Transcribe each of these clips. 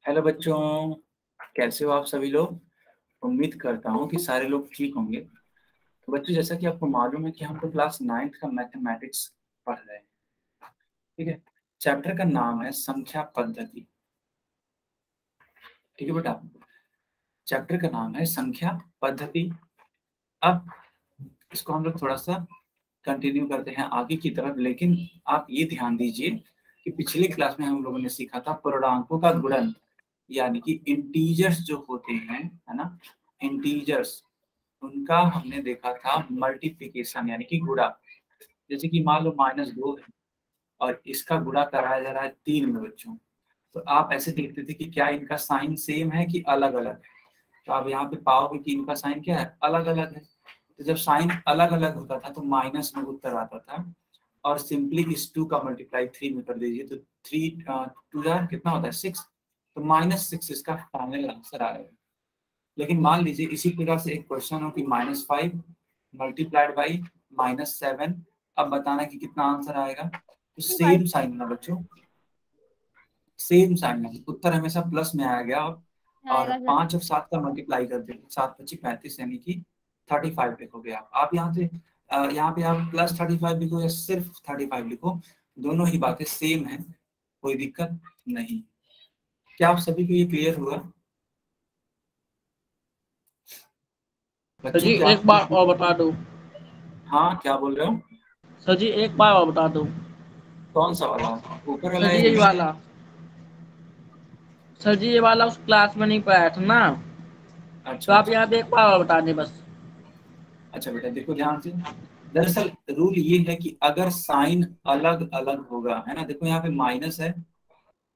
Hello बच्चों, कैसे हो आप सभी लोग। उम्मीद करता हूँ कि सारे लोग ठीक होंगे। तो बच्चों, जैसा कि आपको मालूम है कि हम तो क्लास 9th का मैथमेटिक्स पढ़ रहे हैं। ठीक है। चैप्टर का नाम है संख्या पद्धति। ठीक है बेटा, चैप्टर का नाम है संख्या पद्धति। अब इसको हम लोग थोड़ा सा कंटिन्यू करते हैं आगे की तरफ, लेकिन आप ये ध्यान दीजिए कि पिछले क्लास में हम लोगों ने सीखा था पूर्णांकों का गुणन, यानी कि इंटीजर्स जो होते हैं, है ना, इंटीजर्स, उनका हमने देखा था मल्टीप्लिकेशन यानी कि गुणा। जैसे कि मान लो -2 है और इसका गुणा कराया जा रहा है 3 में बच्चों। तो आप ऐसे देखते थे कि क्या इनका साइन सेम है कि अलग अलग है। तो आप यहाँ पे पाओगे कि इनका साइन क्या है, अलग अलग है। तो जब साइन अलग अलग होता था तो माइनस में उत्तर आता था, और सिंपली इस 2 का मल्टीप्लाई 3 में कर दीजिए तो 3 2 कितना होता है 6। तो -6 इसका फाइनल आंसर आएगा। लेकिन मान लीजिए इसी प्रकार से एक क्वेश्चन हो कि -5 मल्टीप्लाइड बाई -7, अब बताना कि कितना आंसर आएगा। तो सेम साइन ना बच्चों, सेम साइन है, उत्तर हमेशा प्लस में आ गया। और 5 और 7 का मल्टीप्लाई कर देंगे, 7×5 = 35 यानी कि 35 लिखोगे आप यहाँ से। यहाँ पे आप +35 लिखो या सिर्फ 35 लिखो, दोनों ही बातें सेम है, कोई दिक्कत नहीं। क्या आप सभी को ये क्लियर हुआ सर बच्चों? जी क्या एक बार और बता दो। हाँ, क्या बोल रहे हो? सर जी एक बार और बता दो। कौन सा वाला, ऊपर सर वाला जी या ये नीचे? वाला। सर जी ये वाला उस क्लास में नहीं पढ़ाया था ना, तो अच्छा आप अच्छा यहाँ पे एक बार और बता दें बस। अच्छा बेटा, देखो ध्यान से। दरअसल रूल ये है कि अगर साइन अलग अलग होगा, है ना, देखो यहाँ पे माइनस है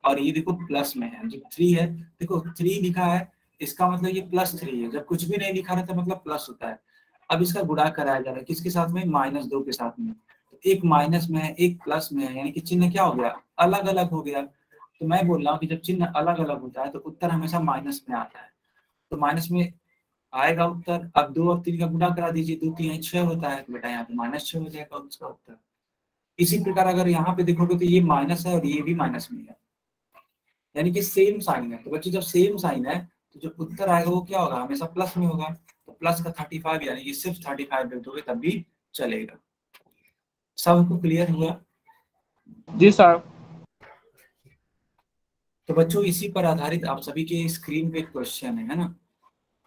और ये देखो प्लस में है, जो 3 है, देखो 3 लिखा है, इसका मतलब ये +3 है। जब कुछ भी नहीं लिखा रहता मतलब प्लस होता है। अब इसका गुणा कराया जा रहा है किसके साथ में, -2 के साथ में। तो एक माइनस में है एक प्लस में है, यानी कि चिन्ह क्या हो गया, अलग अलग हो गया। तो मैं बोल रहा हूँ कि जब चिन्ह अलग अलग होता है तो उत्तर हमेशा माइनस में आता है। तो माइनस में आएगा उत्तर। अब 2 और 3 का गुणा करा दीजिए, 2×3 = 6 होता है, तो बेटा यहाँ पे -6 हो जाएगा उसका उत्तर। इसी प्रकार अगर यहाँ पे देखोगे तो ये माइनस है और ये भी माइनस में है, यानी कि सेम साइन है। तो बच्चे जब सेम साइन है तो जो उत्तर आएगा वो क्या होगा, हमेशा प्लस में होगा। तो प्लस का 35 यानी कि सिर्फ 35 लिख दोगे तब भी चलेगा। सबको क्लियर हुआ? जी सर। तो बच्चों इसी पर आधारित आप सभी के स्क्रीन पे क्वेश्चन है ना,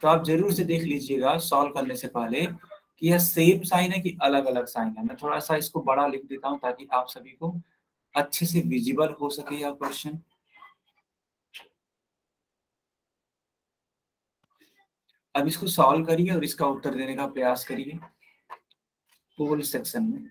तो आप जरूर से देख लीजिएगा सॉल्व करने से पहले कि यह सेम साइन है कि अलग अलग साइन है। मैं थोड़ा सा इसको बड़ा लिख देता हूँ ताकि आप सभी को अच्छे से विजिबल हो सके यह क्वेश्चन। अब इसको सॉल्व करिए और इसका उत्तर देने का प्रयास करिए पूल सेक्शन में।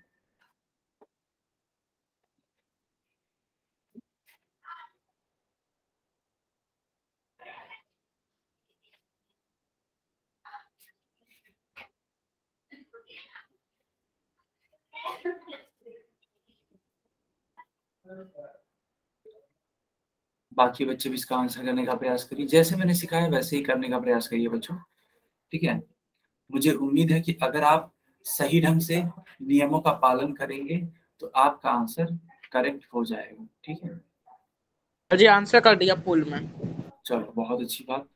बाकी बच्चे भी इसका आंसर करने का प्रयास करिए, जैसे मैंने सिखाया वैसे ही करने का प्रयास करिए बच्चों। ठीक है। मुझे उम्मीद है कि अगर आप सही ढंग से नियमों का पालन करेंगे तो आपका आंसर करेक्ट हो जाएगा। ठीक है, सर जी आंसर कर दिया पुल में। चलो बहुत अच्छी बात,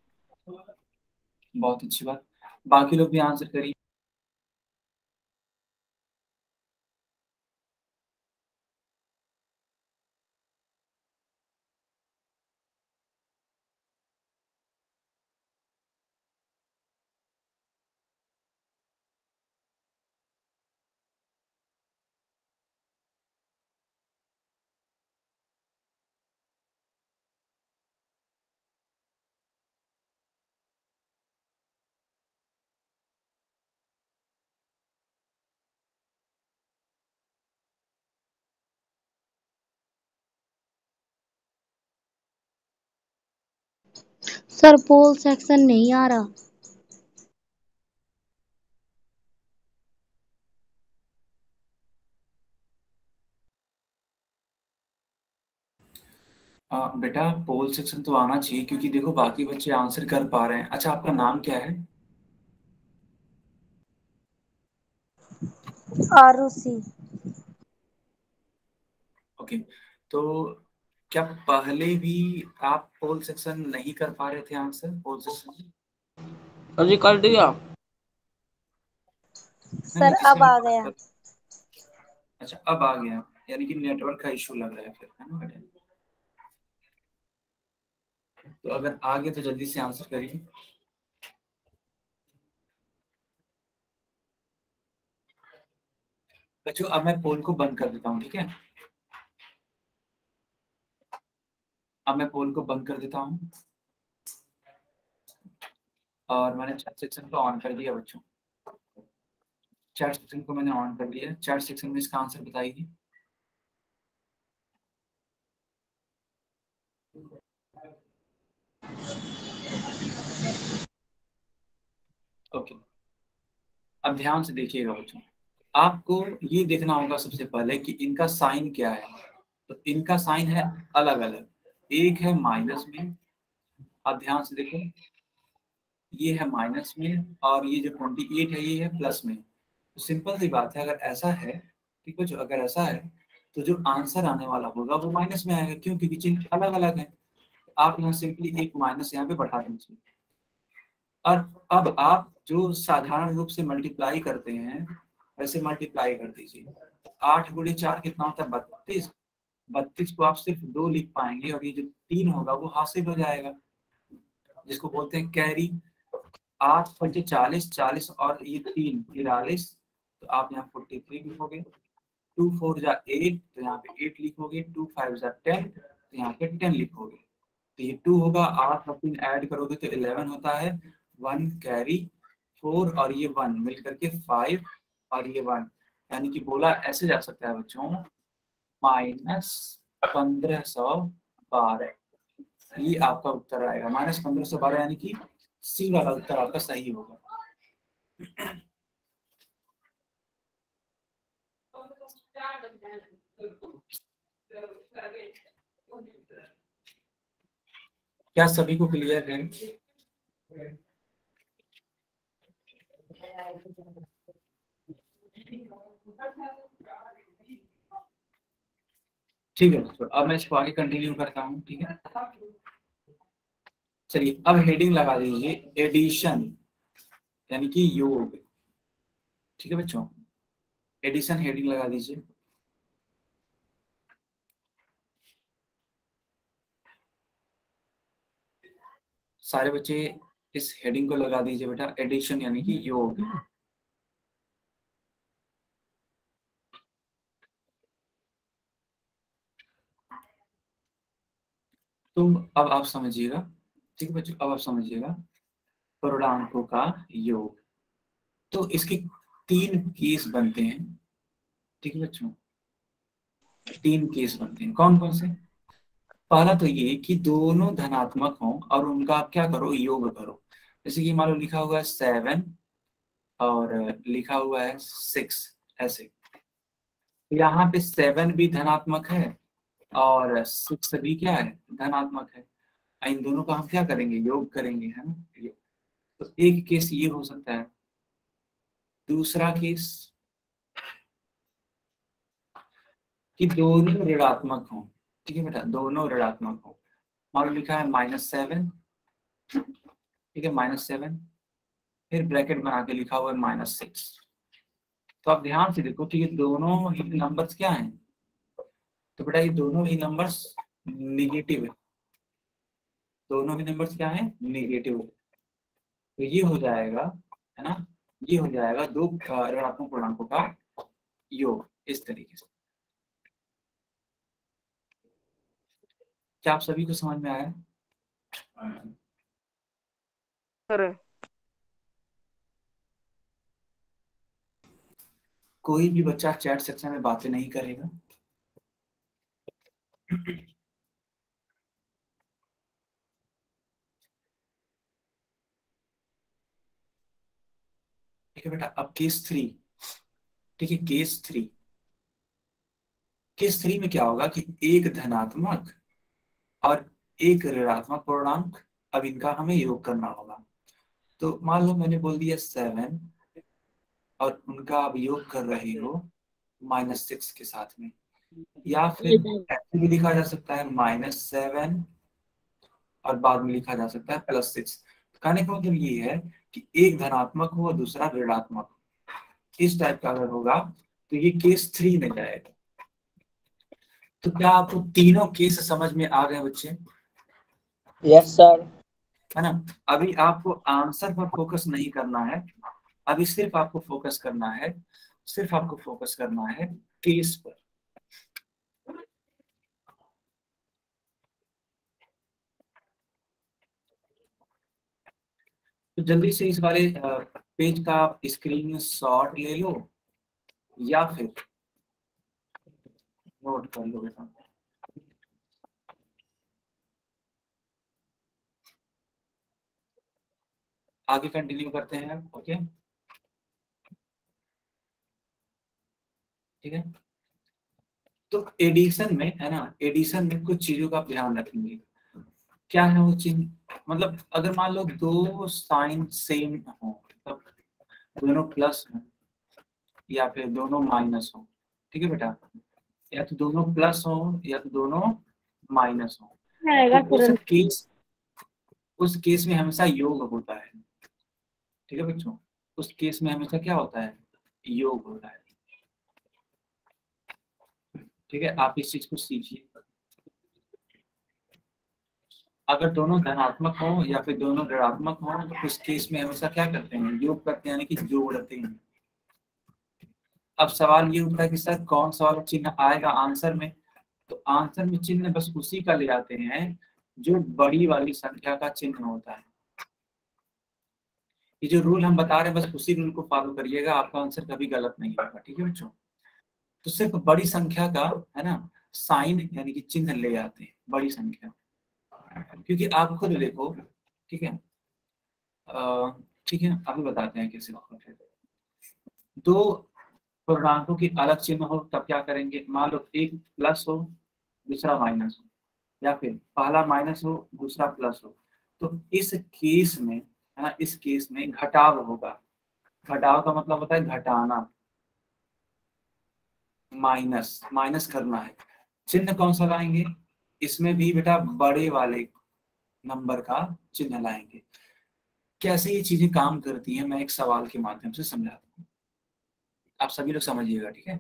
बहुत अच्छी बात। बाकी लोग भी आंसर करिए। सर पोल सेक्शन नहीं आ रहा। बेटा पोल सेक्शन तो आना चाहिए क्योंकि देखो बाकी बच्चे आंसर कर पा रहे हैं। अच्छा, आपका नाम क्या है? आरुषि। ओके, तो क्या पहले भी आप पोल सेक्शन नहीं कर पा रहे थे आंसर पोल सेक्शन? सर जी कर दिया। सर अब आ गया। अच्छा अब आ गया, यानी कि नेटवर्क का इशू लग रहा है फिर, है ना बेटा? तो अगर आ गया तो जल्दी से आंसर करिए। बच्चों अब मैं पोल को बंद कर देता हूँ, ठीक है? अब मैं पोल को बंद कर देता हूँ और मैंने चैट सेक्शन को ऑन कर दिया बच्चों। चैट सेक्शन को मैंने ऑन कर दिया। चैट सेक्शन में इसका आंसर बताइए। ओके, अब ध्यान से देखिएगा बच्चों, आपको ये देखना होगा सबसे पहले कि इनका साइन क्या है। तो इनका साइन है अलग अलग, एक है माइनस में, आप ध्यान से देखो, ये है माइनस में और ये जो 28 है ये है प्लस में। तो सिंपल सी बात है, अगर ऐसा है, ठीक है, जो अगर ऐसा है तो जो आंसर आने वाला होगा वो माइनस में आएगा, क्यों? क्योंकि चिन्ह अलग अलग है। आप यहाँ सिंपली एक माइनस यहाँ पे बढ़ा दीजिए। और अब आप जो साधारण रूप से मल्टीप्लाई करते हैं वैसे मल्टीप्लाई कर दीजिए। 8 गुणे 4 कितना होता है? 32। 32 को आप सिर्फ 2 लिख पाएंगे और ये जो 3 होगा वो हासिल हो जाएगा, जिसको बोलते हैं कैरी। 8 पंचे 40, 40 और ये 3 43। तो आप यहाँ 43 लिखोगे। 2 4 जा 8, तो यहाँ पे 8 लिखोगे। 2 5 जा 10, तो यहाँ पे 10 लिखोगे। तो ये 2 होगा, 8 और 3 ऐड करोगे तो 11 होता है। 1 कैरी 4 और ये 1 मिल करके 5 और ये 1, यानी कि बोला ऐसे जा सकता है बच्चों, -1512। ये आपका उत्तर आएगा -1512, यानी कि सी वाला उत्तर आपका सही होगा। क्या सभी को क्लियर है? ठीक है, तो अब मैं इसको आगे कंटिन्यू करता हूँ, ठीक है? चलिए अब हेडिंग लगा दीजिए एडिशन, यानी कि योग। ठीक है बच्चों, एडिशन हेडिंग लगा दीजिए। सारे बच्चे इस हेडिंग को लगा दीजिए बेटा, एडिशन यानी कि योग। तो अब आप समझिएगा, ठीक है बच्चों, अब आप समझिएगा पूर्णांकों का योग। तो इसके 3 केस बनते हैं, ठीक है बच्चों? 3 केस बनते हैं, कौन कौन से? पहला तो ये कि दोनों धनात्मक हों और उनका आप क्या करो, योग करो। जैसे कि मान लो लिखा हुआ है 7 और लिखा हुआ है 6, ऐसे। यहाँ पे 7 भी धनात्मक है और 6 भी क्या है, धनात्मक है। इन दोनों का हम क्या करेंगे, योग करेंगे, है ना? तो एक केस ये हो सकता है। दूसरा केस कि दोनों ऋणात्मक हों, ठीक है बेटा, दोनों ऋणात्मक हों। मान लो लिखा है -7, ठीक है, -7, फिर ब्रैकेट बना के लिखा हुआ है -6। तो आप ध्यान से देखो, ठीक है, दोनों ही नंबर्स क्या हैं? तो बेटा ये दोनों ही नंबर्स निगेटिव है। दोनों ही नंबर्स क्या है, निगेटिव। तो ये हो जाएगा, है ना, ये हो जाएगा दो ऋणात्मक पूर्णांकों का योग, इस तरीके से। क्या आप सभी को समझ में आया? सर कोई भी बच्चा चैट सेक्शन में बातें नहीं करेगा। ठीक है बेटा, अब केस 3, ठीक है, केस 3। केस 3 में क्या होगा कि एक धनात्मक और एक ऋणात्मक पूर्णांक, अब इनका हमें योग करना होगा। तो मान लो मैंने बोल दिया 7 और उनका आप योग कर रहे हो -6 के साथ में। या फिर ऐसे भी लिखा जा सकता है -7 और बाद में लिखा जा सकता है +6। कहने का मतलब ये है कि एक धनात्मक हो और दूसरा ऋणात्मक, इस टाइप का अगर होगा तो ये केस 3 में जाएगा। तो क्या आपको तीनों केस समझ में आ गए बच्चे? Yes sir. है ना। अभी आपको आंसर पर फोकस नहीं करना है, अभी सिर्फ आपको फोकस करना है, सिर्फ आपको फोकस करना है केस पर। तो जल्दी से इस वाले पेज का आप स्क्रीन शॉट ले लो या फिर नोट कर लो बेटा। आगे कंटिन्यू करते हैं। ओके, ठीक है। तो एडिशन में, है ना, एडिशन में कुछ चीजों का ध्यान रखेंगे। क्या है वो चीज? मतलब अगर मान लो दो साइन सेम हो, मतलब दोनों प्लस हो या फिर दोनों माइनस हो, ठीक है बेटा, या तो दोनों प्लस हो या तो दोनों माइनस हो, तो उस केस में हमेशा योग होता है। ठीक है बच्चों, उस केस में हमेशा क्या होता है? योग होता है। ठीक है, आप इस चीज को सीखिए। अगर दोनों धनात्मक हो या फिर दोनों ऋणात्मक हो तो उस केस में हमेशा क्या करते हैं? योग करते हैं, यानी कि जोड़ते हैं। अब सवाल ये उठता है कि सर कौन सा वाला चिन्ह आएगा आंसर में? तो आंसर में चिन्ह बस उसी का ले जाते हैं जो बड़ी वाली संख्या का चिन्ह होता है। ये जो रूल हम बता रहे हैं बस उसी रूल को फॉलो करिएगा, आपका आंसर कभी गलत नहीं होगा। ठीक है बच्चों, तो सिर्फ बड़ी संख्या का, है ना, साइन यानी कि चिन्ह ले आते हैं, बड़ी संख्या। क्योंकि आप खुद देखो, ठीक है, ठीक है, अभी बताते हैं कैसे होगा। फिर दो पूर्णांकों की अलग चिन्ह हो तब क्या करेंगे? मान लो एक प्लस हो दूसरा माइनस हो, या फिर पहला माइनस हो दूसरा प्लस हो, तो इस केस में, है ना, इस केस में घटाव होगा। घटाव का मतलब होता है घटाना, माइनस माइनस करना है। चिन्ह कौन सा लाएंगे? इसमें भी बेटा बड़े वाले नंबर का चिन्ह लाएंगे। कैसे ये चीजें काम करती हैं मैं एक सवाल के माध्यम से समझाता हूँ, आप सभी लोग समझिएगा। ठीक है,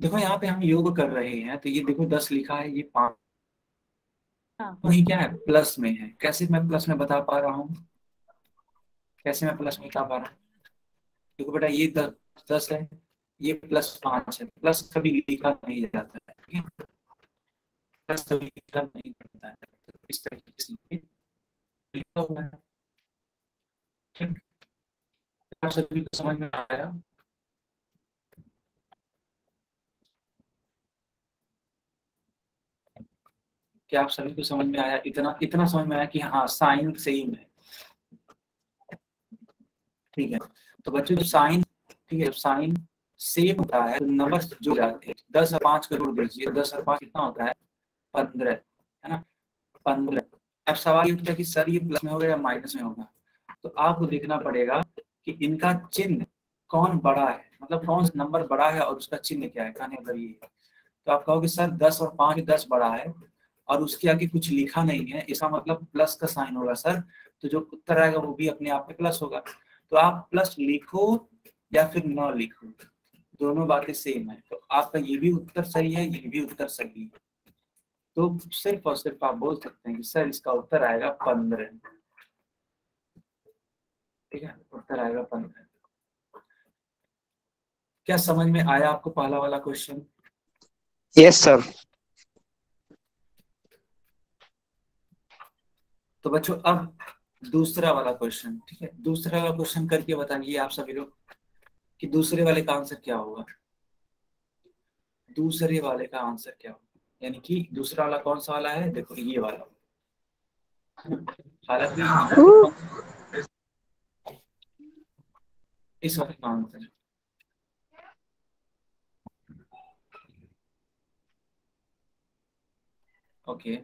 देखो यहाँ पे हम योग कर रहे हैं, तो ये देखो 10 लिखा है, ये 5 वही क्या है? प्लस में है। कैसे मैं प्लस में बता पा रहा हूँ? कैसे मैं प्लस में बता पा रहा हूँ? देखो बेटा ये 10 है, ये +5 है। प्लस कभी लिखा नहीं जाता है, ठीक है, प्लस कभी लिखा नहीं जाता है, तो इस तरीके से ये लिखा हुआ है। ठीक, आप सभी को समझ में आया? क्या आप सभी को समझ में आया? इतना इतना समझ में आया कि हाँ साइन सेम है। ठीक है, तो बच्चों जो साइन, ठीक है, साइन सेम होता है तो नंबर जो जाते हैं 10 और 5 का जोड़ दीजिए, 10 और 5 कितना होता है? 15, है ना, 15। अब सवाल ये उठता है कि सर ये प्लस में होगा या माइनस में होगा? तो आपको देखना पड़ेगा कि इनका चिन्ह कौन बड़ा है, मतलब कौन सा नंबर बड़ा है और उसका चिन्ह क्या है। कहने अगर ये, तो आप कहोगे सर 10 और 5, 10 बड़ा है और उसके आगे कुछ लिखा नहीं है, इसका मतलब प्लस का साइन होगा सर, तो जो उत्तर आएगा वो भी अपने आप में प्लस होगा। तो आप प्लस लिखो या फिर न लिखो, दोनों बातें सेम है, तो आपका ये भी उत्तर सही है, ये भी उत्तर सही है। तो सिर्फ और सिर्फ आप बोल सकते हैं कि सर इसका उत्तर आएगा 15। ठीक है, उत्तर आएगा 15। क्या समझ में आया आपको पहला वाला क्वेश्चन? Yes sir. तो बच्चों अब दूसरा वाला क्वेश्चन, ठीक है, दूसरा वाला क्वेश्चन करके बताइए आप सभी लोग कि दूसरे वाले का आंसर क्या होगा। दूसरे वाले का आंसर क्या होगा, यानी कि दूसरा वाला कौन सा वाला है? देखो ये वाला। हालांकि इस वाले का आंसर, ओके,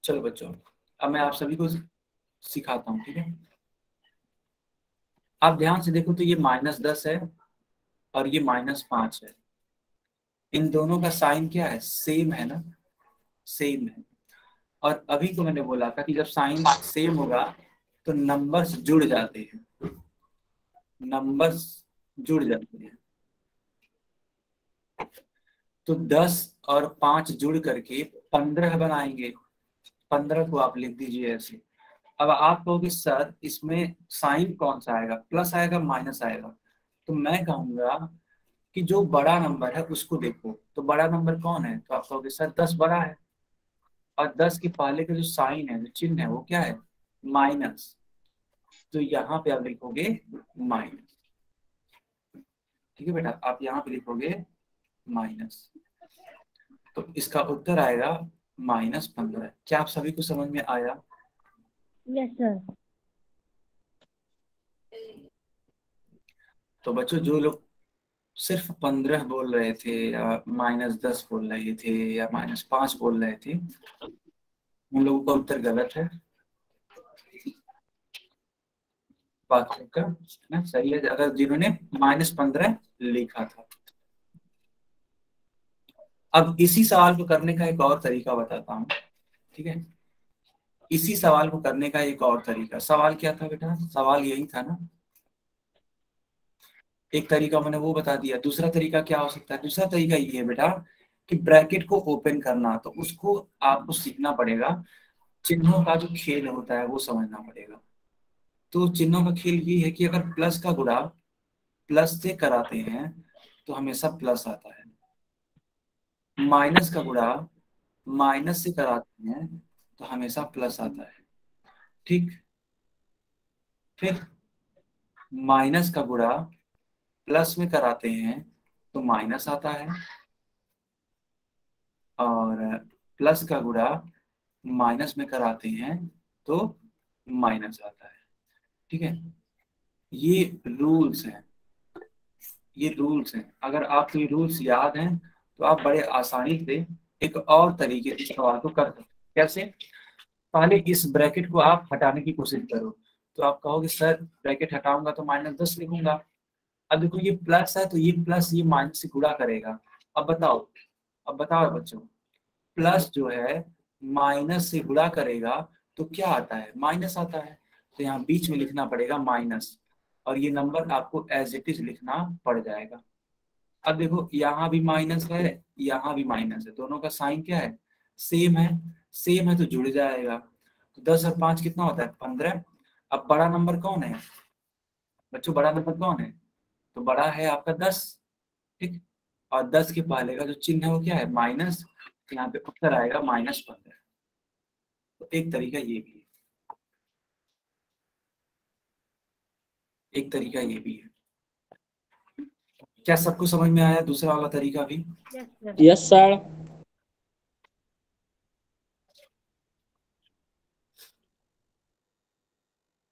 चलो बच्चों अब मैं आप सभी को सिखाता हूँ, ठीक है। आप ध्यान से देखो तो ये -10 है और ये -5 है। इन दोनों का साइन क्या है, सेम है ना, सेम है। और अभी तो मैंने बोला था कि जब साइन सेम होगा तो नंबर्स जुड़ जाते हैं, नंबर्स जुड़ जाते हैं। तो 10 और 5 जुड़ करके 15 बनाएंगे। 15 को आप लिख दीजिए ऐसे। अब आप कहोगे सर इसमें साइन कौन सा आएगा, प्लस आएगा माइनस आएगा? तो मैं कहूंगा कि जो बड़ा नंबर है उसको देखो। तो बड़ा नंबर कौन है? तो आप कहोगे सर 10 बड़ा है, और 10 के पहले का जो साइन है, जो चिन्ह है, वो क्या है, माइनस। तो यहाँ पे आप लिखोगे माइनस, ठीक है बेटा, आप यहाँ पे लिखोगे माइनस। तो इसका उत्तर आएगा -15। क्या आप सभी को समझ में आया? Yes sir. तो बच्चों जो लोग सिर्फ 15 बोल रहे थे या -10 बोल रहे थे या -5 बोल रहे थे, उन लोगों का उत्तर गलत है। बाकी का ना सही है, अगर जिन्होंने -15 लिखा था। अब इसी सवाल को करने का एक और तरीका बताता हूँ, ठीक है। इसी सवाल को करने का एक और तरीका, सवाल क्या था बेटा, सवाल यही था ना। एक तरीका मैंने वो बता दिया, दूसरा तरीका क्या हो सकता है? दूसरा तरीका ये है बेटा कि ब्रैकेट को ओपन करना, तो उसको आपको सीखना पड़ेगा। चिन्हों का जो खेल होता है वो समझना पड़ेगा। तो चिन्हों का खेल ये है कि अगर प्लस का गुणा प्लस से कराते हैं तो हमेशा प्लस आता है, माइनस का गुणा माइनस से कराते हैं तो हमेशा प्लस आता है, ठीक। फिर माइनस का गुणा प्लस में कराते हैं तो माइनस आता है, और प्लस का गुणा माइनस में कराते हैं तो माइनस आता है, ठीक है। ये रूल्स हैं, ये रूल्स हैं। अगर आपको ये रूल्स याद हैं तो आप बड़े आसानी से एक और तरीके से सवाल को कर सकते हैं। कैसे? पहले इस ब्रैकेट को आप हटाने की कोशिश करो। तो आप कहोगे सर ब्रैकेट हटाऊंगा तो -10 लिखूंगा। अब देखो ये प्लस है तो ये प्लस ये माइनस से गुणा करेगा। अब बताओ, अब बताओ बच्चों, प्लस जो है माइनस से गुणा करेगा तो क्या आता है, माइनस आता है। तो यहाँ बीच में लिखना पड़ेगा माइनस, और ये नंबर आपको एज इट इज लिखना पड़ जाएगा। अब देखो यहाँ भी माइनस है, यहाँ भी माइनस है, दोनों का साइन क्या है, सेम है। सेम है तो जुड़ जाएगा। तो 10 और 5 कितना होता है, 15। अब बड़ा नंबर कौन है बच्चों, बड़ा नंबर कौन है? तो बड़ा है आपका 10, ठीक। और 10 के पहले का जो चिन्ह है वो क्या है, माइनस। तो यहाँ पे उत्तर आएगा -15। तो एक तरीका ये भी है, एक तरीका ये भी है। क्या सबको समझ में आया दूसरा वाला तरीका भी? Yes sir. Yes sir.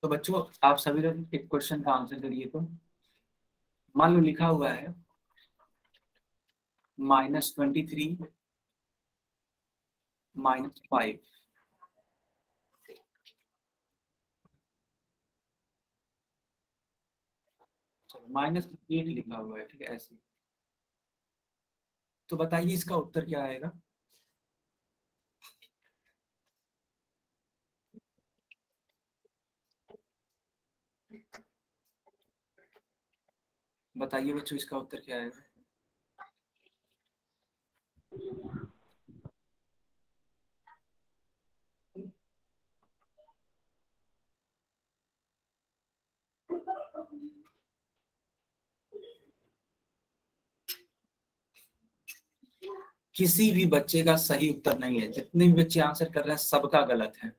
तो बच्चों आप सभी लोग एक क्वेश्चन का आंसर करिए। तो मान लो लिखा हुआ है -23 -5। -8 लिखा हुआ है, ठीक है, ऐसे। तो बताइए इसका उत्तर क्या आएगा? बताइए बच्चों इसका उत्तर क्या आएगा? किसी भी बच्चे का सही उत्तर नहीं है, जितने भी बच्चे आंसर कर रहे हैं सबका गलत है।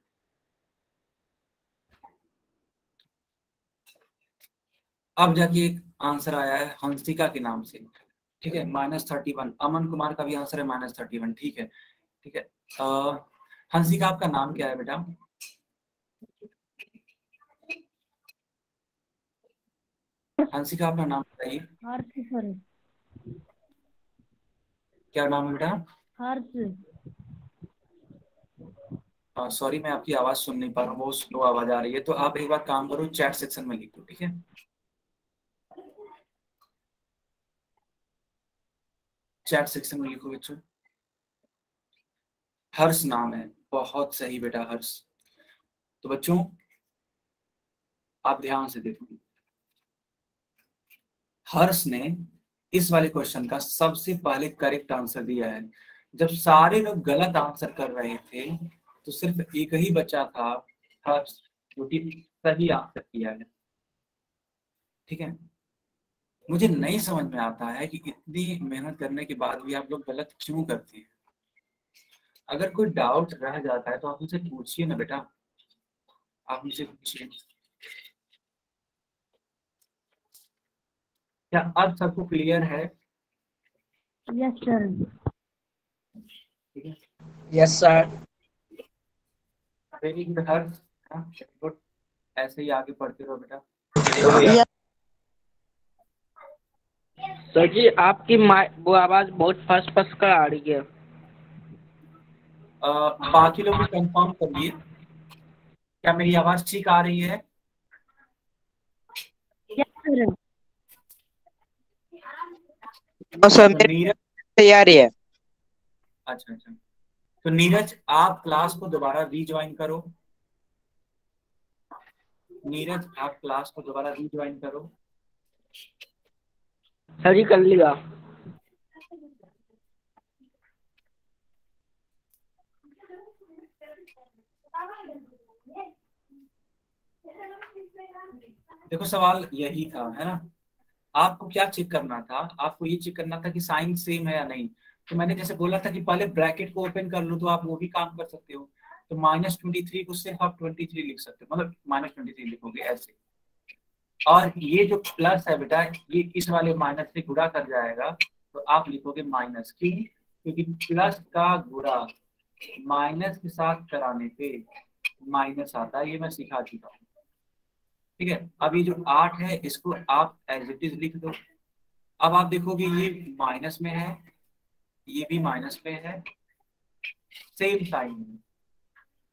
अब जाके एक आंसर आया है हंसिका के नाम से, ठीक है, -31। अमन कुमार का भी आंसर है -31, ठीक है, ठीक है। हंसिका आपका नाम क्या है बेटा? हंसिका अपना नाम बताइए। हर्ष सर। क्या नाम है बेटा? हर्ष। सॉरी, मैं आपकी आवाज सुन नहीं पा रहा हूँ, बहुत स्लो आवाज आ रही है। तो आप एक बार काम करो, चैट सेक्शन में लिखो, ठीक है? चैट सेक्शन में लिखो बच्चों। हर्ष नाम है, बहुत सही बेटा, हर्ष। तो बच्चों आप ध्यान से देखो, हर्ष ने इस वाले क्वेश्चन का सबसे पहले करेक्ट आंसर दिया है। जब सारे लोग गलत आंसर कर रहे थे तो सिर्फ एक ही बच्चा था, हर्ष, जो कि सही आंसर किया है। ठीक है, मुझे नहीं समझ में आता है कि इतनी मेहनत करने के बाद भी आप लोग गलत क्यों करते हैं। अगर कोई डाउट रह जाता है तो आप मुझसे पूछिए ना बेटा, आप मुझसे पूछिए। क्या अब सबको क्लियर है? Yes sir. ठीक है, Yes, sir. वेरी गुड हर्ष, गुड। ऐसे ही आगे पढ़ते रहो बेटा। Yes. सर जी आपकी वो आवाज बहुत फर्स्ट फर्स्ट कर आ रही है। बाकी लोग भी कंफर्म करिए, क्या मेरी आवाज ठीक आ रही है? Yes sir. No, sir. तो मेरी नीरज, तैयारी है। अच्छा अच्छा, तो नीरज आप क्लास को दोबारा रीज्वाइन करो। नीरज आप क्लास को दोबारा रीज्वाइन करो। सर जी कर लिया। देखो सवाल यही था, है ना? आपको क्या चेक करना था? आपको ये चेक करना था कि साइन सेम है या नहीं। तो मैंने जैसे बोला था कि पहले ब्रैकेट को ओपन कर लो, तो आप वो भी काम कर सकते हो। तो -23 को सिर्फ आप 23 लिख सकते हो, मतलब -23 लिखोगे ऐसे। और ये जो प्लस है बेटा, ये इस वाले माइनस से गुणा कर जाएगा, तो आप लिखोगे माइनस। क्यों? क्योंकि प्लस का गुणा माइनस के साथ कराने पे माइनस आता है, ये मैं सिखा चुका हूँ। ठीक है, अब ये जो 8 है इसको आप एज इट इज लिख दो। अब आप देखोगे ये माइनस में है, ये भी माइनस में है, सेम साइन है।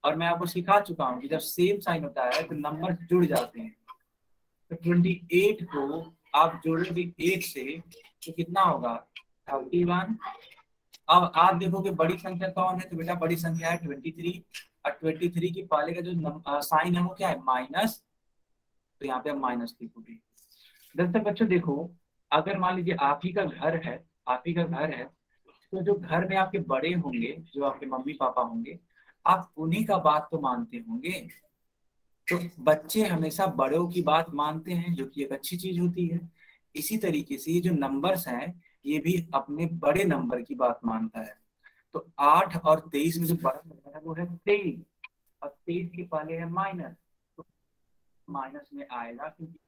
और मैं आपको सिखा चुका हूँ कि जब सेम साइन होता है तो नंबर जुड़ जाते हैं। तो 28 को आप जोड़ोगे 8 से तो कितना होगा? 31। अब आप देखोगे बड़ी संख्या कौन है, तो बेटा बड़ी संख्या है 23। और 23 की पहले का जो साइन है वो क्या है? माइनस। तो यहाँ पे हम माइनस लिखोगे। दरअसल बच्चों देखो, अगर मान लीजिए आप ही का घर है, आप ही का घर है, तो जो घर में आपके बड़े होंगे, जो आपके मम्मी पापा होंगे, आप उन्हीं का बात तो मानते होंगे। तो बच्चे हमेशा बड़ों की बात मानते हैं, जो कि एक अच्छी चीज होती है। इसी तरीके से ये जो नंबर्स हैं, ये भी अपने बड़े नंबर की बात मानता है। तो 8 और 23 में जो बड़ा नंबर है वो है 23, और 23 के पहले है माइनस, तो माइनस में आएगा, क्योंकि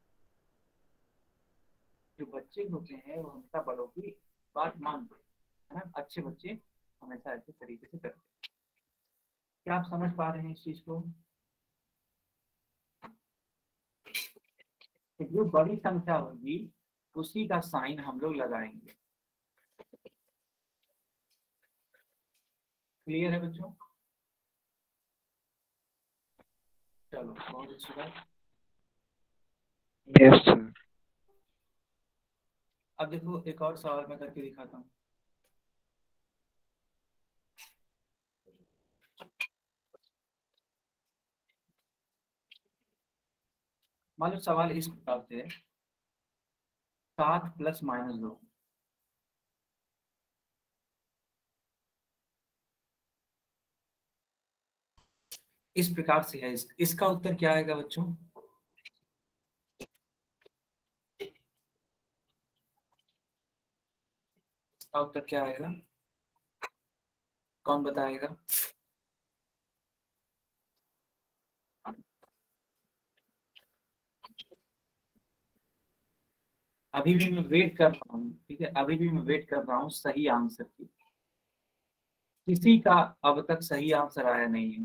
जो बच्चे होते हैं वो हमेशा बड़ों की बात मानते हैं, है ना? अच्छे बच्चे हमेशा ऐसे तरीके से करते हैं। क्या आप समझ पा रहे हैं इस चीज को? तो जो बड़ी संख्या होगी उसी का साइन हम लोग लगाएंगे। क्लियर है बच्चों? चलो बहुत अच्छी बात। Yes, sir. अब देखो एक और सवाल मैं करके दिखाता हूँ। मान लो सवाल इस प्रकार से है, 7 + -2। इस प्रकार से है, इसका उत्तर क्या आएगा बच्चों? इसका उत्तर क्या आएगा? कौन बताएगा? अभी भी मैं वेट कर रहा हूँ, ठीक है, अभी भी मैं वेट कर रहा हूँ सही आंसर की। किसी का अब तक सही आंसर आया नहीं है,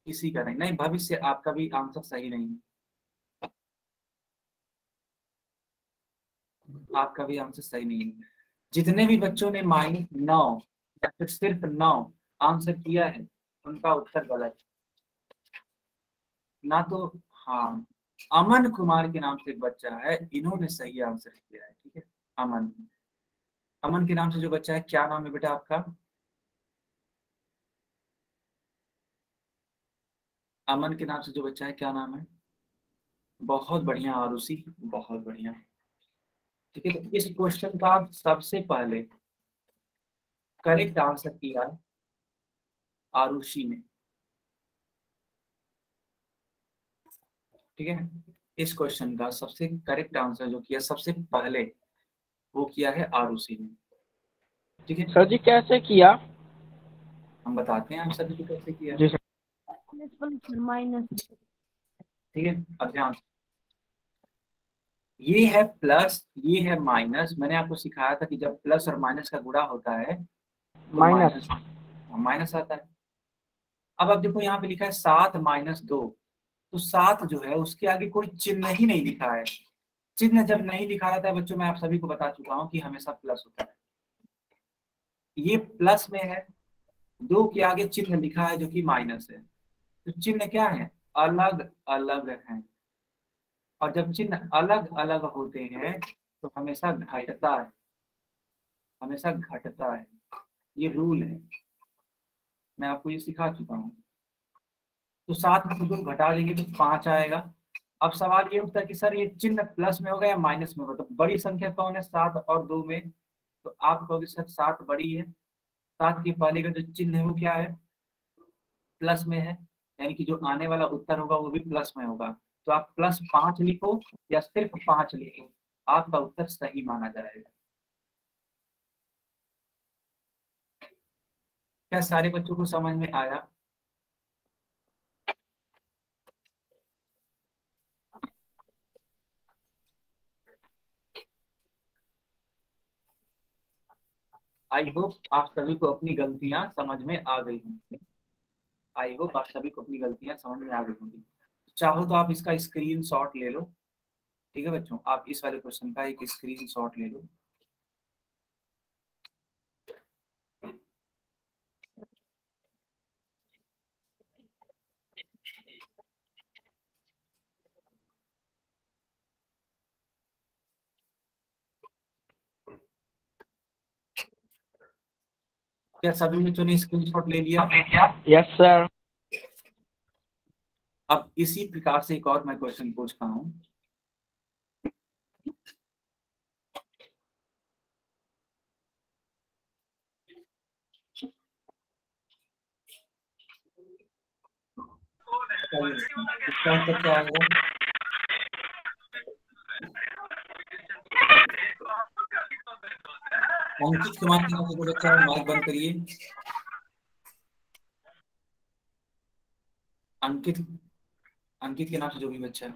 किसी का नहीं। नहीं, भविष्य आपका भी आंसर सही नहीं है, आपका भी आंसर सही नहीं है। जितने भी बच्चों ने -9 या फिर सिर्फ 9 आंसर किया है, उनका उत्तर गलत है। ना तो, हाँ, अमन कुमार के नाम से एक बच्चा है, इन्होंने सही आंसर किया है। ठीक है, अमन, अमन के नाम से जो बच्चा है, क्या नाम है बेटा आपका? अमन के नाम से जो बच्चा है, क्या नाम है? बहुत बढ़िया आरुषि, बहुत बढ़िया। ठीक है, तो इस क्वेश्चन का सबसे पहले करेक्ट आंसर किया आरुषि ने। ठीक है, इस क्वेश्चन का सबसे करेक्ट आंसर जो किया सबसे पहले, वो किया है आरुषि ने। ठीक है, सर जी कैसे किया? हम बताते हैं हम सभी को कैसे किया। जी सर। Plus plus minus. ठीक है, अब ध्यान से, ये है प्लस, ये है माइनस। मैंने आपको सिखाया था कि जब प्लस और माइनस का गुणा होता है तो माइनस। माइनस आता है। अब देखो यहाँ पे लिखा है 7-2, तो 7 जो है उसके आगे कोई चिन्ह ही नहीं लिखा है। चिन्ह जब नहीं लिखा रहता है बच्चों, मैं आप सभी को बता चुका हूँ कि हमेशा प्लस होता है। ये प्लस में है, 2 के आगे चिन्ह लिखा है जो कि माइनस है, तो चिन्ह क्या है? अलग अलग है। और जब चिन्ह अलग अलग होते हैं तो हमेशा घटता है, हमेशा घटता है। ये रूल है, मैं आपको ये सिखा चुका हूँ। तो 7 में से 2 घटा देंगे तो 5 आएगा। अब सवाल ये उठता है कि सर ये चिन्ह प्लस में होगा या माइनस में होगा, तो बड़ी संख्या कौन है 7 और 2 में? तो आप कहोगे सर 7 बड़ी है, 7 के पहले का जो चिन्ह है वो क्या है? प्लस में है, यानी कि जो आने वाला उत्तर होगा वो भी प्लस में होगा। तो आप +5 लिखो या सिर्फ 5 लिखो, आपका उत्तर सही माना जाएगा। क्या सारे बच्चों को समझ में आया? आई होप आप सभी को अपनी गलतियां समझ में आ गई होंगी। आई होप आप सभी को अपनी गलतियां समझ में आ गई होंगी। चाहो तो आप इसका स्क्रीन शॉट ले लो। ठीक है बच्चों, आप इस वाले क्वेश्चन का एक स्क्रीन शॉट ले लो। क्या सभी बच्चों ने स्क्रीन शॉट ले लिया? Yes sir. अब इसी प्रकार से एक और मैं क्वेश्चन पूछता हूँ। इसका उत्तर क्या आएगा? अंकित कुमार के नाम से जो बच्चा है माइक बंद करिए। अंकित, अंकित के नाम से जो भी बच्चा है,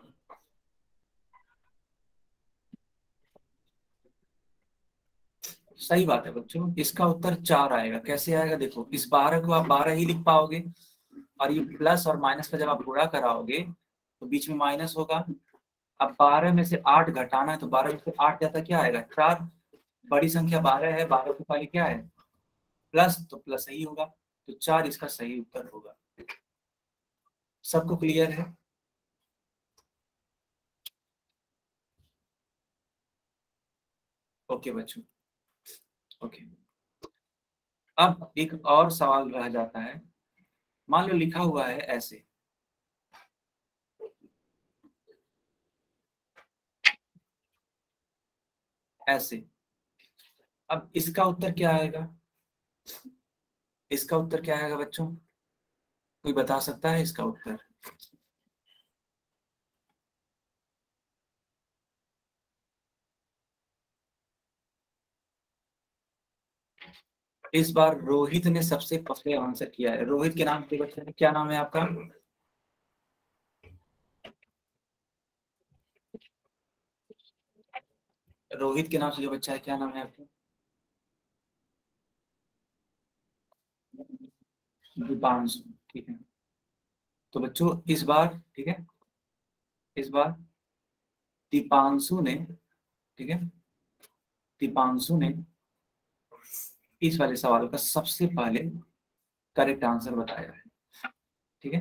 सही बात है बच्चों, इसका उत्तर 4 आएगा। कैसे आएगा देखो, इस 12 को आप 12 ही लिख पाओगे, और ये प्लस और माइनस का जब आप गुणा कराओगे तो बीच में माइनस होगा। अब 12 में से 8 घटाना है, तो 12 में से 8 जाता क्या आएगा? 4। बड़ी संख्या 12 है, 12 के पहले क्या है? प्लस, तो प्लस सही होगा, तो 4 इसका सही उत्तर होगा। सबको क्लियर है? ओके बच्चों, ओके। अब एक और सवाल रह जाता है। मान लो लिखा हुआ है ऐसे, ऐसे। अब इसका उत्तर क्या आएगा? इसका उत्तर क्या आएगा बच्चों? कोई बता सकता है इसका उत्तर? इस बार रोहित ने सबसे पहले आंसर किया है। रोहित के नाम के बच्चे, क्या नाम है आपका? रोहित के नाम से जो बच्चा है, क्या नाम है आपका? दीपांशु। ठीक है, तो बच्चों इस बार, ठीक है, इस बार दीपांशु ने, ठीक है, दीपांशु ने इस वाले सवाल का सबसे पहले करेक्ट आंसर बताया है। ठीक है,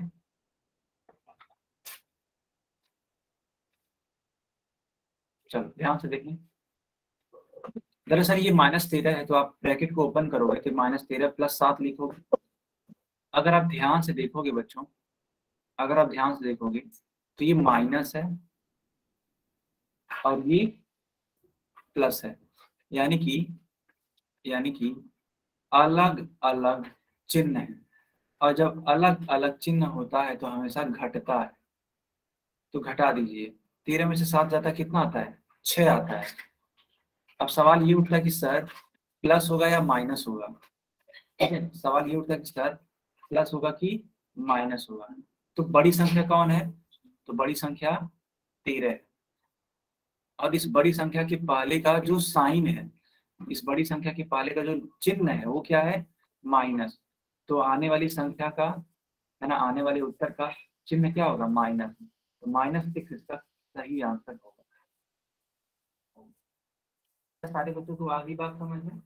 चलो ध्यान से देखें। दरअसल ये -13 है, तो आप ब्रैकेट को ओपन करोगे तो -13 + 7 लिखोगे। अगर आप ध्यान से देखोगे बच्चों, अगर आप ध्यान से देखोगे तो ये माइनस है और ये प्लस है, यानी कि अलग अलग चिन्ह है। और जब अलग अलग चिन्ह होता है तो हमेशा घटता है, तो घटा दीजिए। 13 में से 7 जाता है, कितना आता है? 6 आता है। अब सवाल ये उठता है कि सर प्लस होगा या माइनस होगा। ठीक है, सवाल ये उठता है कि सर प्लस होगा कि माइनस होगा। तो बड़ी संख्या कौन है? तो बड़ी संख्या 13 है। और इस बड़ी संख्या के पहले का जो साइन है, इस बड़ी संख्या के पहले का जो चिन्ह है वो क्या है? माइनस। तो आने वाली संख्या का, है ना, आने वाले उत्तर का चिन्ह क्या होगा? माइनस। तो -6 इसका सही आंसर होगा। सारे बच्चों को आगे बात समझ में?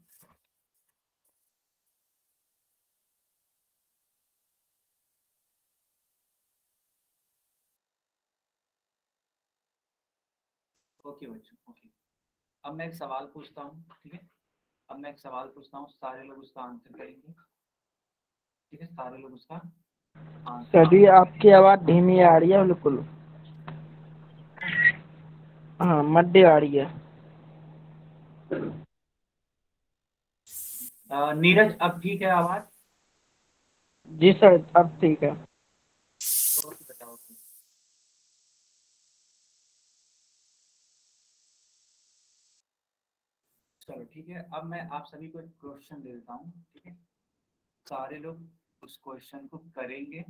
ओके बच्चों, ओके। अब मैं एक सवाल पूछता हूँ, ठीक है? अब मैं एक सवाल पूछता हूँ, सारे लोग उसका आंसर करेंगे। ठीक है, सारे लोग उसका आंसर। सर जी आपकी आवाज़ धीमी आ रही है बिल्कुल। हाँ, मध्य आ रही है। नीरज, अब ठीक है आवाज? जी सर, अब ठीक है। तो बताओ। चलो ठीक है, अब मैं आप सभी को एक क्वेश्चन दे देता हूँ, ठीक है? सारे लोग उस क्वेश्चन को करेंगे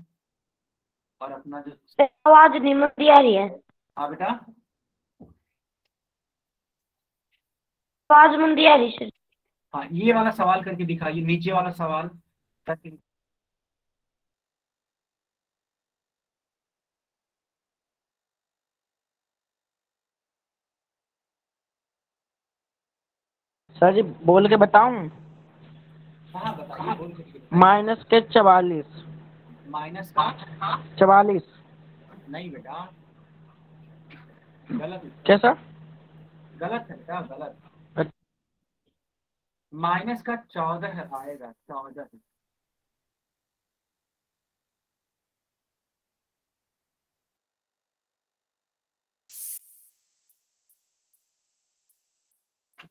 और अपना जो। आवाज नहीं मंदी आ रही है। हाँ बेटा। आवाज मंदी आ रही है सर। हाँ, ये वाला सवाल करके दिखाइए, नीचे वाला सवाल करके। सर जी बोल के बताऊं? हाँ बताइए, बोल करके बताइए। माइनस के 44। माइनस का? 44। नहीं बेटा, गलत उत्तर। कैसा? गलत है बेटा, गलत। माइनस का 14 आएगा, 14।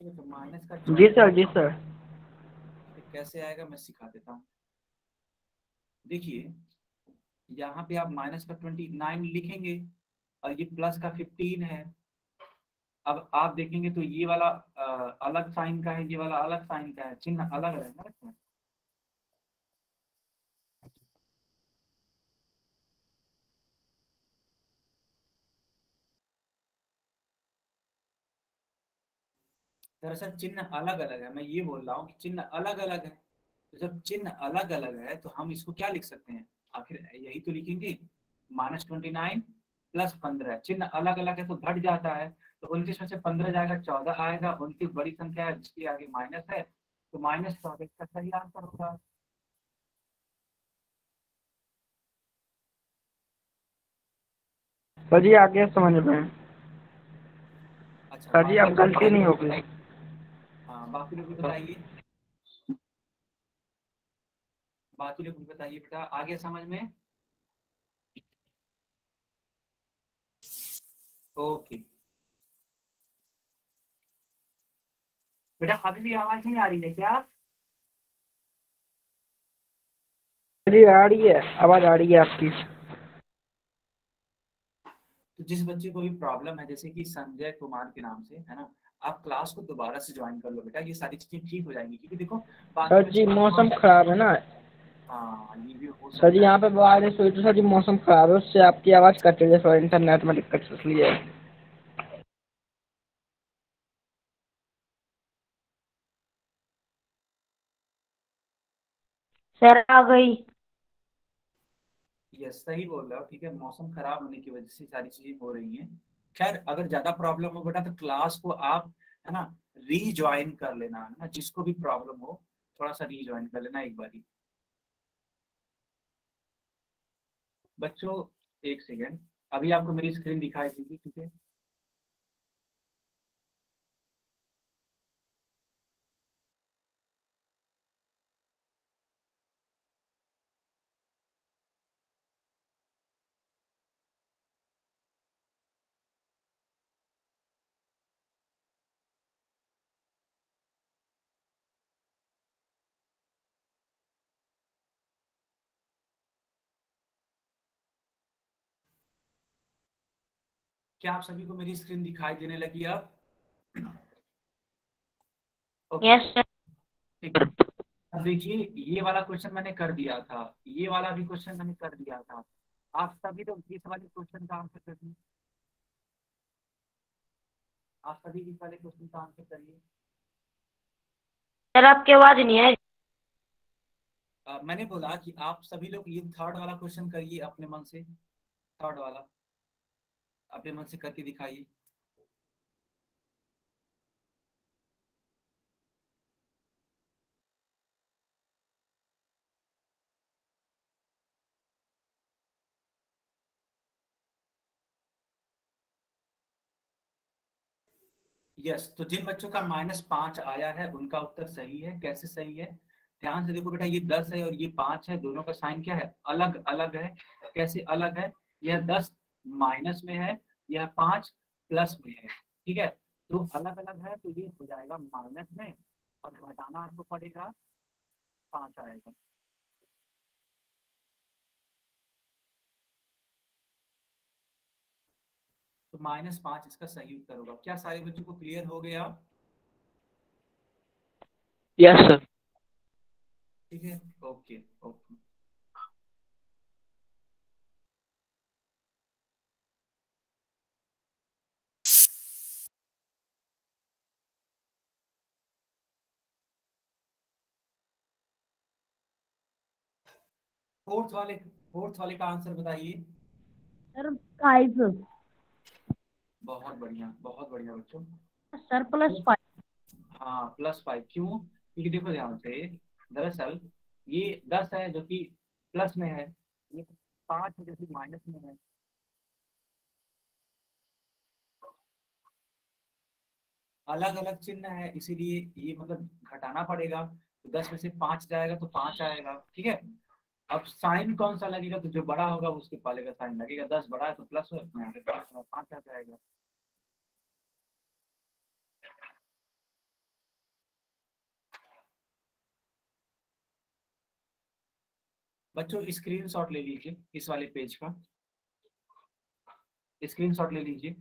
तो माइनस का जी 14 सर, जी सर। कैसे आएगा मैं सिखा देता हूँ। देखिए, यहाँ पे आप माइनस का 29 लिखेंगे और ये प्लस का 15 है। अब आप देखेंगे तो ये वाला अलग साइन का है, ये वाला अलग साइन का है, चिन्ह अलग रहेगा ना। दरअसल चिन्ह अलग अलग है, मैं ये बोल रहा हूँ कि चिन्ह अलग अलग है। तो जब चिन्ह अलग अलग है तो हम इसको क्या लिख सकते हैं? आखिर यही तो लिखेंगे, -29 + 15। चिन्ह अलग अलग है तो घट जाता है। तो 29 में से 15 जाएगा, 14 आएगा। 29 बड़ी संख्या है जिसके आगे माइनस है, तो -14 इसका सही आंसर होगा। सर जी आगे समझ में। अच्छा, सर जी बाकी अब लोग गलती नहीं बताइए। होगी। हाँ, बाकी लोग भी बताइए। बाकी लोग भी बताइए बेटा, आगे समझ में? ओके बेटा, अभी भी आवाज नहीं आ रही है क्या? सर जी आ रही है, आवाज़ आ रही है आपकी। तो जिस बच्चे को भी प्रॉब्लम है, जैसे कि संजय कुमार के नाम से, है ना, आप क्लास को दोबारा से ज्वाइन कर लो बेटा, ये सारी चीजें ठीक हो जाएंगी। क्योंकि देखो बाकी सर जी बच्चे। मौसम खराब है ना। हाँ, ये भी हो सर जी सकता है। यहाँ पे बारिश हुई तो सर जी मौसम खराब है, उससे आपकी आवाज़ कट रही है, थोड़ा इंटरनेट में दिक्कत है इसलिए। सर आ गई। ये सही बोल रहे हो, ठीक है, मौसम खराब होने की वजह से सारी चीजें हो रही हैं। खैर, अगर ज्यादा प्रॉब्लम हो बेटा तो क्लास को आप, है ना, रीज्वाइन कर लेना, है ना, जिसको भी प्रॉब्लम हो थोड़ा सा रीज्वाइन कर लेना एक बारी। बच्चों, एक सेकेंड, अभी आपको मेरी स्क्रीन दिखाई देगी, ठीक है? क्या आप सभी को मेरी स्क्रीन दिखाई देने लगी अब? Yes sir. ठीक है, अब देखिए ये वाला क्वेश्चन मैंने कर दिया था, ये वाला भी क्वेश्चन मैंने कर दिया था। आप सभी लोग इस वाले क्वेश्चन का आंसर करिए, आप सभी इस वाले क्वेश्चन का आंसर करिए। सर आपकी आवाज नहीं है। मैंने बोला कि आप सभी लोग ये थर्ड वाला क्वेश्चन करिए अपने मन से, थर्ड वाला अपने मन से करके दिखाइए। यस, तो जिन बच्चों का -5 आया है उनका उत्तर सही है। कैसे सही है, ध्यान से देखो बेटा, ये 10 है और ये 5 है, दोनों का साइन क्या है, अलग अलग है। कैसे अलग है, यह 10 माइनस में है, यह 5 प्लस में है। ठीक है, तो अलग अलग है, तो ये हो जाएगा माइनस में और घटाना आपको पड़ेगा, 5 आएगा। तो -5 इसका सही उत्तर होगा। क्या सारे बच्चों को क्लियर हो गया? Yes sir. ठीक है, ओके ओके। फोर्थ वाले का आंसर बताइए। सर 5 बहुत बढ़िया बच्चों। सर +5। हाँ +5, क्यों? क्योंकि देखो ध्यान से, दरअसल ये 10 है जो कि प्लस में है, ये 5 है जो कि माइनस में है। अलग अलग चिन्ह है, इसीलिए ये मतलब घटाना पड़ेगा। तो 10 में से 5 जाएगा तो 5 आएगा। ठीक है, अब साइन कौन सा लगेगा, तो जो बड़ा होगा उसके पहले का साइन लगेगा। 10 बड़ा है तो प्लस है, 5 आ जाएगा। बच्चों स्क्रीनशॉट ले लीजिए इस वाले पेज का, स्क्रीनशॉट ले लीजिए।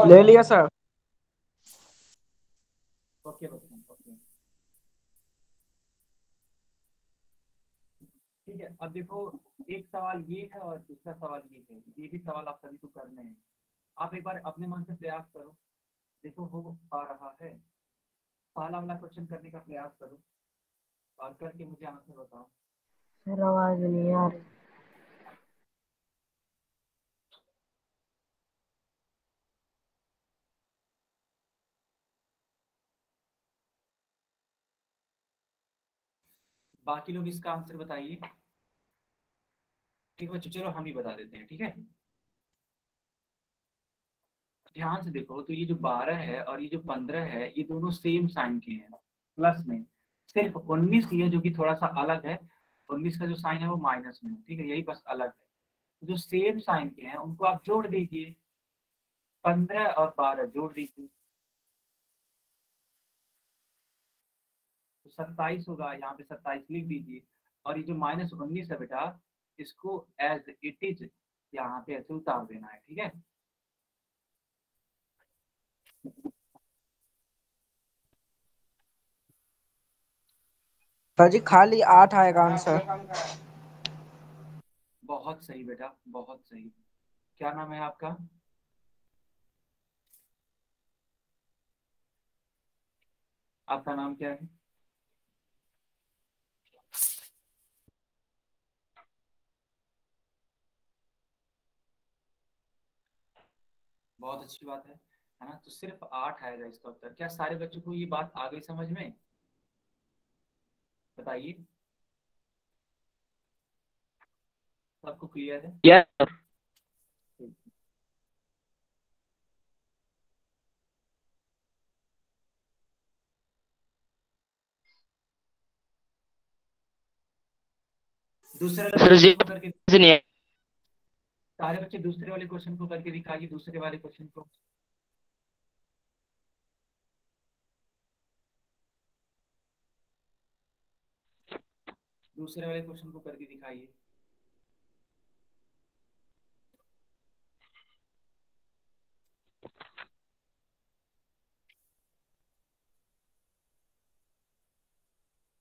ले लिया सर। ओके बच्चों, ओके। ठीक है, अब देखो एक सवाल ये है और दूसरा सवाल ये है, ये भी सवाल आप सभी को करने हैं। आप एक बार अपने मन से प्रयास करो, देखो हो पा रहा है, पहला वाला क्वेश्चन करने का प्रयास करो और करके मुझे आंसर बताओ। सर आवाज नहीं आ रही। बाकी लोग इसका आंसर बताइए। ठीक है बच्चों, चलो हम ही बता देते हैं। ठीक है, ध्यान से देखो, तो ये जो 12 है और ये जो 15 है, ये दोनों सेम साइन के हैं, प्लस में। सिर्फ 19 ही है जो कि थोड़ा सा अलग है, 19 का जो साइन है वो माइनस में है। ठीक है, यही बस अलग है। जो सेम साइन के हैं उनको आप जोड़ दीजिए, 15 और 12 जोड़ दीजिए तो 27 होगा। यहाँ पे 27 लिख दीजिए, और ये जो -19 है बेटा, इसको एज इट इज यहाँ पे ऐसे उतार देना है। ठीक है, सर जी खाली 8 आएगा आंसर। बहुत सही बेटा, बहुत सही। क्या नाम है आपका? आपका नाम क्या है? बहुत अच्छी बात है ना? तो सिर्फ 8 आएगा इसका उत्तर। क्या सारे बच्चों को ये बात आ गई समझ में? बताइए, सबको क्लियर है? Yes sir. दूसरे वाले सर जी क्वेश्चन को करके, नहीं है। सारे बच्चे दूसरे वाले क्वेश्चन को करके दिखाइए, दूसरे वाले क्वेश्चन को। दूसरे वाले क्वेश्चन को करके दिखाइए।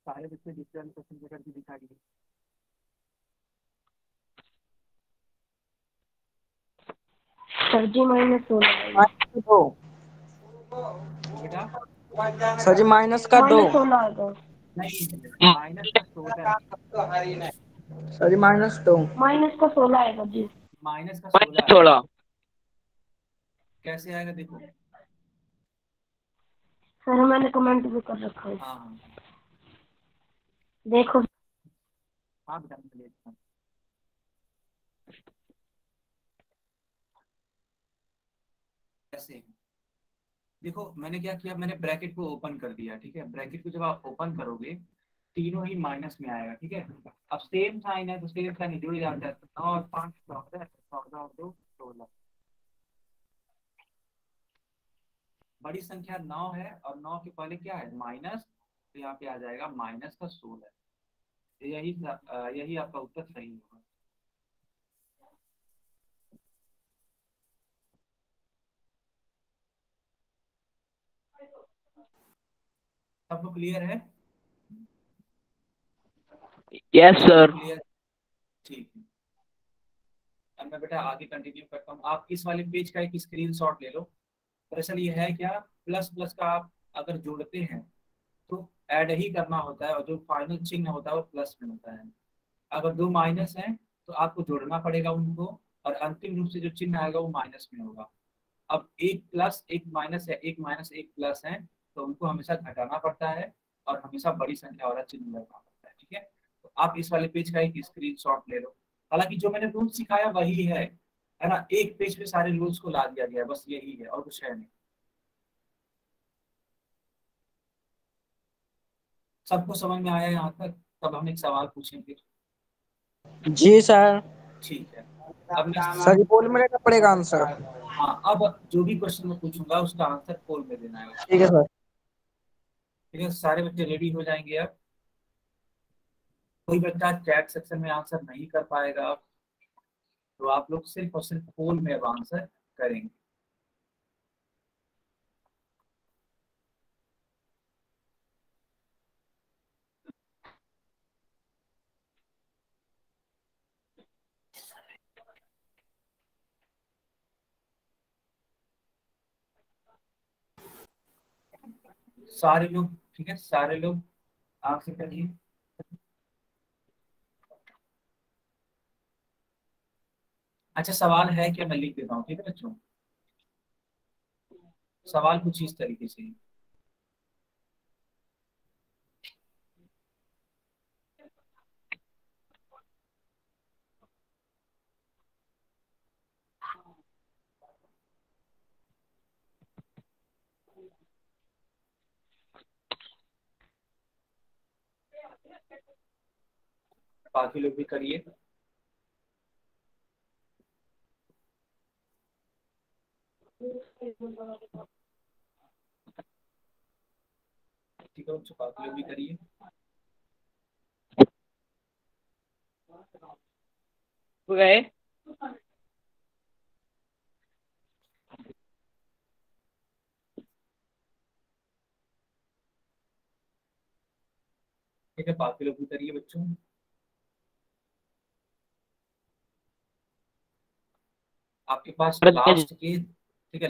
सारे बच्चे दूसरे वाले क्वेश्चन को करके दिखाइए। सर जी -16 दो बेटा सर जी माइनस का दो -16 आएगा। नहीं, माइनस का 16, सर जी माइनस दो माइनस का 16 आएगा जी। माइनस का 16 है। 16। कैसे आएगा देखो। सर मैंने कमेंट भी कर रखा है, हाँ हाँ देखो। हाँ बेटा मैं ले लेता हूँ। कैसे देखो, मैंने क्या किया, मैंने ब्रैकेट को ओपन कर दिया, ठीक है। ब्रैकेट को जब आप ओपन करोगे तीनों ही माइनस में आएगा, ठीक है। अब सेम साइन है तो सेम साइन जुड़ जाता है, तो 9 और 5 14, 14 और 2 16। बड़ी संख्या 9 है और 9 के पहले क्या है माइनस, तो यहाँ पे आ जाएगा माइनस का 16। यही आपका उत्तर सही होगा। सबको क्लियर है? Yes sir. क्लियर, ठीक है। अब मैं बेटा आगे कंटिन्यू करता हूँ। आप इस वाले पेज का एक स्क्रीनशॉट ले लो। दरअसल ये है क्या, प्लस प्लस का आप अगर जोड़ते हैं तो ऐड ही करना होता है, और जो फाइनल चिन्ह होता है वो प्लस में होता है। अगर दो माइनस हैं तो आपको जोड़ना पड़ेगा उनको, और अंतिम रूप से जो चिन्ह आएगा वो माइनस में होगा। अब एक प्लस एक माइनस है, एक माइनस एक प्लस है, तो उनको हमेशा घटाना पड़ता है और हमेशा बड़ी संख्या वाला चिन्ह लगाना पड़ता है, ठीक है। तो आप इस वाले पेज का एक स्क्रीनशॉट ले लो। हालांकि जो मैंने रूल सिखाया वही है ना, एक पेज पे सारे रूल्स को ला दिया गया है, बस यही है और कुछ है नहीं। सबको समझ में आया यहाँ तक? तब हम एक सवाल पूछेंगे। जी सर। ठीक है। अब नेक्स्ट, सर जी पोल में लेना पड़ेगा आंसर। हाँ अब जो भी क्वेश्चन मैं पूछूंगा उसका आंसर पोल में देना है। ठीक है सर। ठीक है, सारे बच्चे रेडी हो जाएंगे अब। कोई बच्चा चैट सेक्शन में आंसर नहीं कर पाएगा तो आप लोग सिर्फ और सिर्फ पोल में अब आंसर करेंगे। सारे लोग, ठीक है, सारे लोग आंसर करिए। अच्छा सवाल है क्या, मैं लिख देता हूँ, ठीक है बच्चों। सवाल कुछ इस तरीके से है। बाकी लोग भी करिए। ठीक है बच्चों, बाकी लोग भी करिए। गए। ठीक है, बाकी लोग भी करिए बच्चों। आपके पास लास्ट के, ठीक है,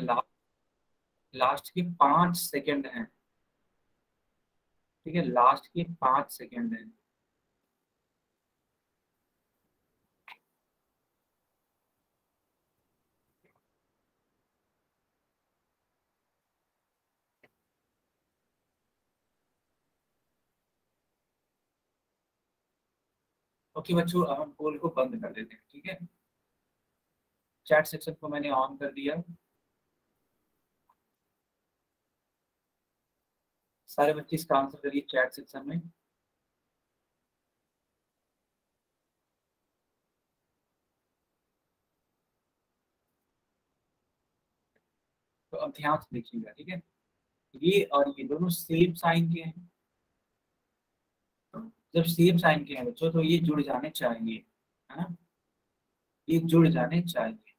लास्ट के 5 सेकंड हैं। ठीक है, लास्ट के 5 सेकंड हैं। ओके बच्चों, अब हम पोल को बंद कर देते हैं, ठीक है। चैट सेक्शन को मैंने ऑन कर दिया। सारे बच्चे इसका आंसर करिए चैट सेक्शन में। तो अब ध्यान से देखिएगा, ठीक है। ये और ये दोनों सेम साइन के हैं, जब सेम साइन के हैं बच्चों तो ये जुड़ जाने चाहिए, है ना, ये जुड़ जाने चाहिए।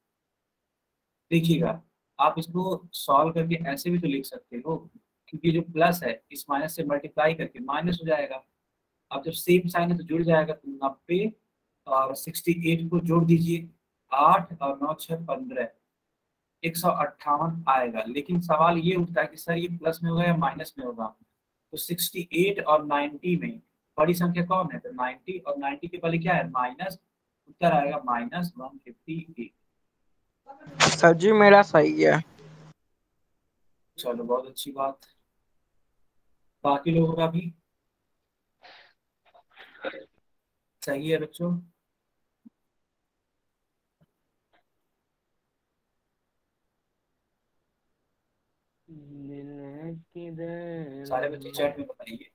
देखिएगा, आप इसको सॉल्व करके ऐसे भी तो लिख सकते हो, क्योंकि जो प्लस है इस माइनस से मल्टीप्लाई करके माइनस हो जाएगा। अब जब सेम साइन है तो जुड़ जाएगा, तो 90 और 68 को जोड़ दीजिए, 8 और 9 6 15, 158 आएगा। लेकिन सवाल ये उठता है कि सर ये प्लस में होगा या माइनस में होगा, तो 68 और 90 में बड़ी संख्या कौन है, तो 90 और 90 के पहले क्या है, माइनस, उत्तर आएगा -158। सर जी मेरा सही है। चलो बहुत अच्छी बात। बाकी लोगों का भी सही है बच्चों? सारे बच्चे चैट में बताइए।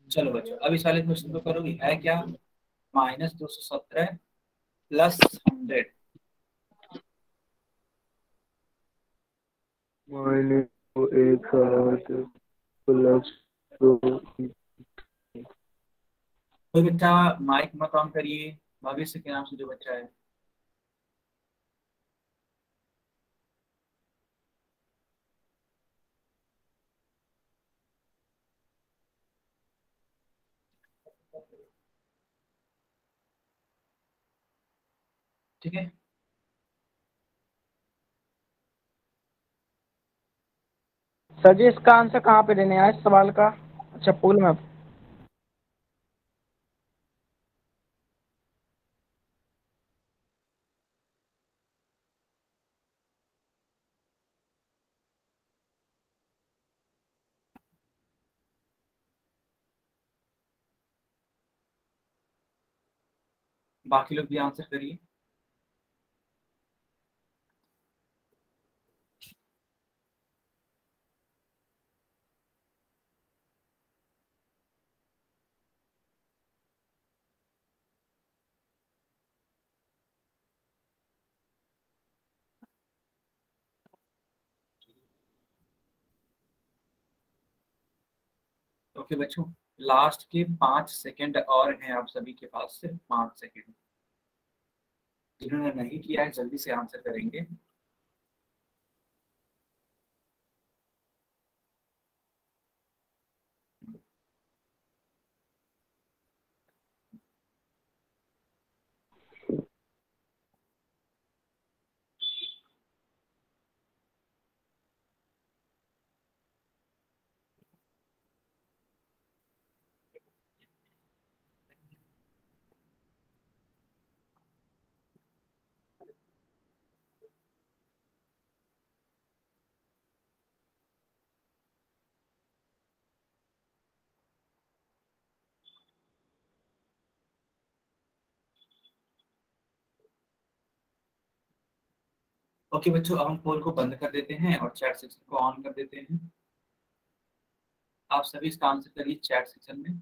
चलो बच्चों, अब इस वाले क्वेश्चन को करोगे, है क्या, -217 प्लस 100। कोई बच्चा माइक मत ऑन करिए, भविष्य के नाम से जो बच्चा है। ठीक है, सर जी इसका आंसर कहाँ पे देने आए इस सवाल का? अच्छा पूल में। बाकी लोग भी आंसर करिए। ओके बच्चों, लास्ट के 5 सेकंड और हैं आप सभी के पास, सिर्फ 5 सेकंड। जिन्होंने नहीं किया है जल्दी से आंसर करेंगे। ओके बच्चों, अब हम पोल को बंद कर देते हैं और चैट सेक्शन को ऑन कर देते हैं। आप सभी इसका आंसर करिए चैट सेक्शन में।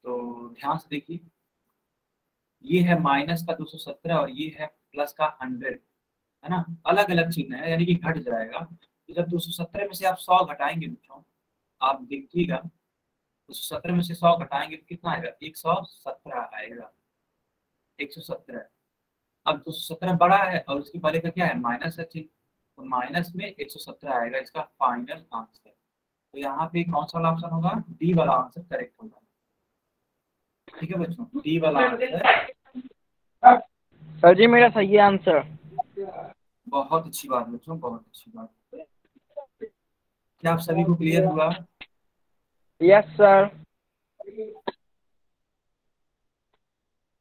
तो ध्यान से देखिए, ये है माइनस का 217 और ये है प्लस का 100, है ना, अलग अलग चिन्ह है, यानी कि घट जाएगा। तो जब 217 में से आप 100 घटाएंगे बच्चों, आप देखिएगा 217 में से 100 घटाएंगे तो कितना आएगा, 117 आएगा, 117। अब 217 बड़ा है और उसके पहले का क्या है, माइनस है चिन्ह, तो माइनस में 117 आएगा इसका फाइनल आंसर। तो यहाँ पे कौन सा वाला ऑप्शन होगा, डी वाला आंसर करेक्ट होगा। ठीक है बच्चों, डी वाला आंसर। सर जी मेरा सही है आंसर। बहुत अच्छी बात बच्चों, बहुत अच्छी बात। क्या आप सभी को क्लियर हुआ? Yes sir.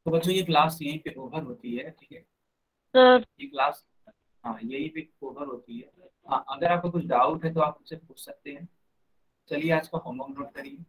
तो बच्चों ये क्लास यहीं पे ओवर होती है, ठीक है, सर ये क्लास, हाँ यहीं पे ओवर होती है। हाँ, अगर आपको कुछ डाउट है तो आप मुझसे पूछ सकते हैं। चलिए आज का होमवर्क नोट करिए।